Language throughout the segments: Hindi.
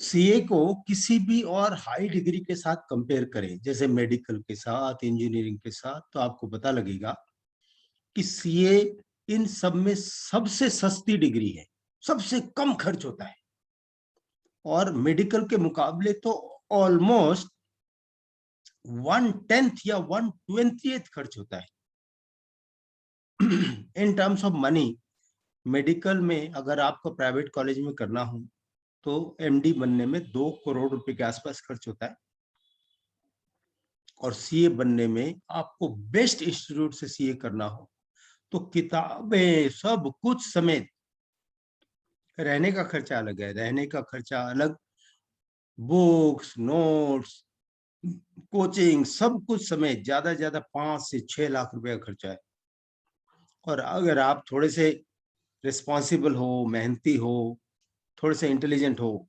सीए को किसी भी और हाई डिग्री के साथ कंपेयर करें, जैसे मेडिकल के साथ, इंजीनियरिंग के साथ, तो आपको पता लगेगा कि सीए इन सब में सबसे सस्ती डिग्री है, सबसे कम खर्च होता है। और मेडिकल के मुकाबले तो ऑलमोस्ट 1/10 या 1/20 खर्च होता है। In terms of money, medical में अगर आपको प्राइवेट कॉलेज में करना हो तो एमडी बनने में 2 करोड़ रुपए के आसपास खर्च होता है, और सीए बनने में आपको बेस्ट इंस्टीट्यूट से सीए करना हो तो किताबें सब कुछ समेत, रहने का खर्चा अलग है, रहने का खर्चा अलग, बुक्स, नोट्स, कोचिंग, सब कुछ समेत ज्यादा से ज्यादा 5 से 6 लाख रुपए का खर्चा है। और अगर आप थोड़े से रिस्पॉन्सिबल हो, मेहनती हो, थोड़े से इंटेलिजेंट हो,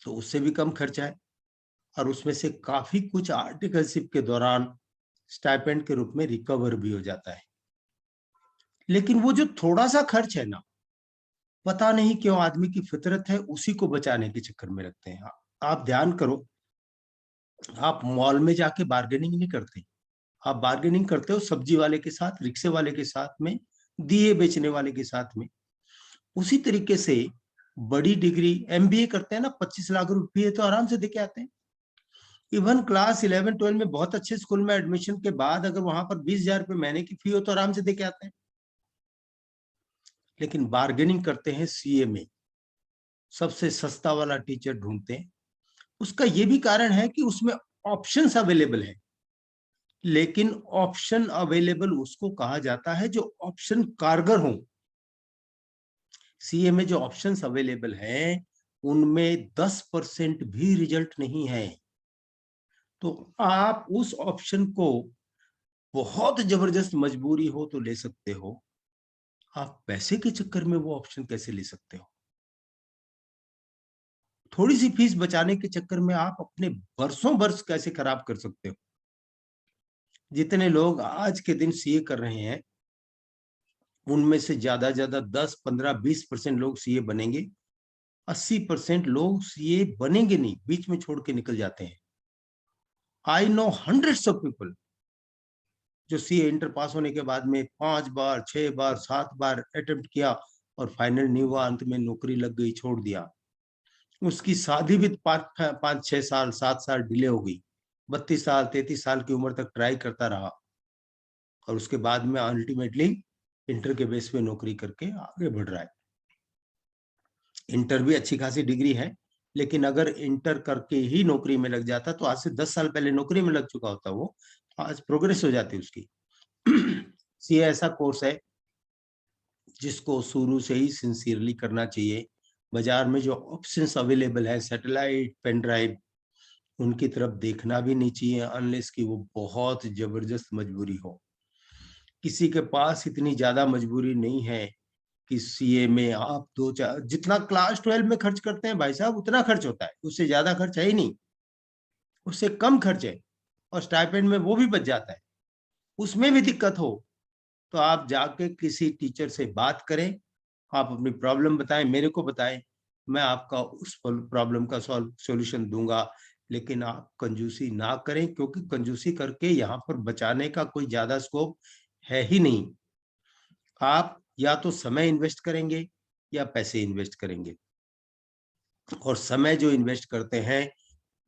तो उससे भी कम खर्चा है। और उसमें से काफी कुछ आर्टिकलशिप के दौरान स्टाइपेंड के रूप में रिकवर भी हो जाता है। लेकिन वो जो थोड़ा सा खर्च है ना, पता नहीं क्यों आदमी की फितरत है उसी को बचाने के चक्कर में रखते हैं। आप ध्यान करो, आप मॉल में जाके बार्गेनिंग नहीं करते, आप बार्गेनिंग करते हो सब्जी वाले के साथ, रिक्शे वाले के साथ में, दिए बेचने वाले के साथ में। उसी तरीके से बड़ी डिग्री एमबीए करते हैं ना, 25 लाख रुपये तो आराम से देके आते हैं। इवन क्लास 11-12 में बहुत अच्छे स्कूल में एडमिशन के बाद अगर वहां पर 20,000 रुपये महीने की फी हो तो आराम से देके आते हैं। लेकिन बार्गेनिंग करते हैं सीए में, सबसे सस्ता वाला टीचर ढूंढते हैं। उसका ये भी कारण है कि उसमें ऑप्शंस अवेलेबल है, लेकिन ऑप्शन अवेलेबल उसको कहा जाता है जो ऑप्शन कारगर हो। सीए में जो ऑप्शंस अवेलेबल हैं उनमें 10% भी रिजल्ट नहीं है। तो आप उस ऑप्शन को, बहुत जबरदस्त मजबूरी हो तो ले सकते हो, आप पैसे के चक्कर में वो ऑप्शन कैसे ले सकते हो? थोड़ी सी फीस बचाने के चक्कर में आप अपने बरसों बरस कैसे खराब कर सकते हो? जितने लोग आज के दिन सीए कर रहे हैं उनमें से ज्यादा 10, 15, 20% लोग सीए बनेंगे, 80% लोग सीए बनेंगे नहीं, बीच में छोड़ के निकल जाते हैं। I know hundreds of people जो सीए इंटर पास होने के बाद में 5 बार, 6 बार, 7 बार अटेम्प्ट किया और फाइनल नहीं हुआ, अंत में नौकरी लग गई, छोड़ दिया। उसकी शादी भी 5, 5, 6 साल, 7 साल डिले हो गई, 32 साल, 33 साल की उम्र तक ट्राई करता रहा, और उसके बाद में अल्टीमेटली इंटर के बेस पे नौकरी करके आगे बढ़ रहा है। इंटर भी अच्छी खासी डिग्री है, लेकिन अगर इंटर करके ही नौकरी में लग जाता तो आज से 10 साल पहले नौकरी में लग चुका होता वो, आज प्रोग्रेस हो जाती उसकी। सीए ऐसा कोर्स है जिसको शुरू से ही सिंसियरली करना चाहिए। बाजार में जो ऑप्शंस अवेलेबल है, सैटेलाइट, पेन ड्राइव, उनकी तरफ देखना भी नहीं चाहिए अनलेस कि वो बहुत जबरदस्त मजबूरी हो। किसी के पास इतनी ज्यादा मजबूरी नहीं है कि सीए में आप 2-4, जितना क्लास 12 में खर्च करते हैं भाई साहब उतना खर्च होता है, उससे ज्यादा खर्च है ही नहीं, उससे कम खर्च है, और स्टाइपेंड में वो भी बच जाता है। उसमें भी दिक्कत हो तो आप जाके किसी टीचर से बात करें, आप अपनी प्रॉब्लम बताएं, मेरे को बताएं, मैं आपका उस प्रॉब्लम का सॉल्यूशन दूंगा। लेकिन आप कंजूसी ना करें, क्योंकि कंजूसी करके यहाँ पर बचाने का कोई ज्यादा स्कोप है ही नहीं। आप या तो समय इन्वेस्ट करेंगे या पैसे इन्वेस्ट करेंगे, और समय जो इन्वेस्ट करते हैं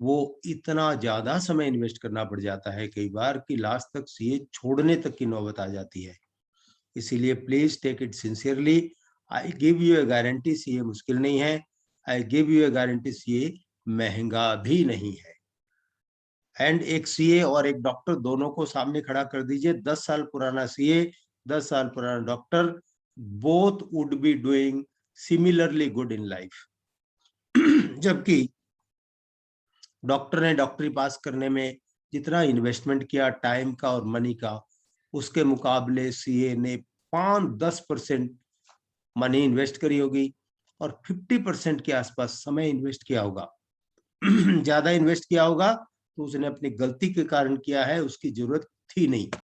वो इतना ज्यादा समय इन्वेस्ट करना पड़ जाता है कई बार कि लास्ट तक सीए छोड़ने तक की नौबत आ जाती है। इसीलिए please take it sincerely. I give you a guarantee, CA मुश्किल नहीं है। I give you a guarantee, CA महंगा भी नहीं है। एंड एक सीए और एक डॉक्टर दोनों को सामने खड़ा कर दीजिए, 10 साल पुराना सीए, 10 साल पुराना doctor, both would be doing similarly good in life. जबकि डॉक्टर ने डॉक्टरी पास करने में जितना इन्वेस्टमेंट किया टाइम का और मनी का, उसके मुकाबले सीए ने 5-10% मनी इन्वेस्ट करी होगी और 50% के आसपास समय इन्वेस्ट किया होगा। ज्यादा इन्वेस्ट किया होगा तो उसने अपनी गलती के कारण किया है, उसकी जरूरत थी नहीं।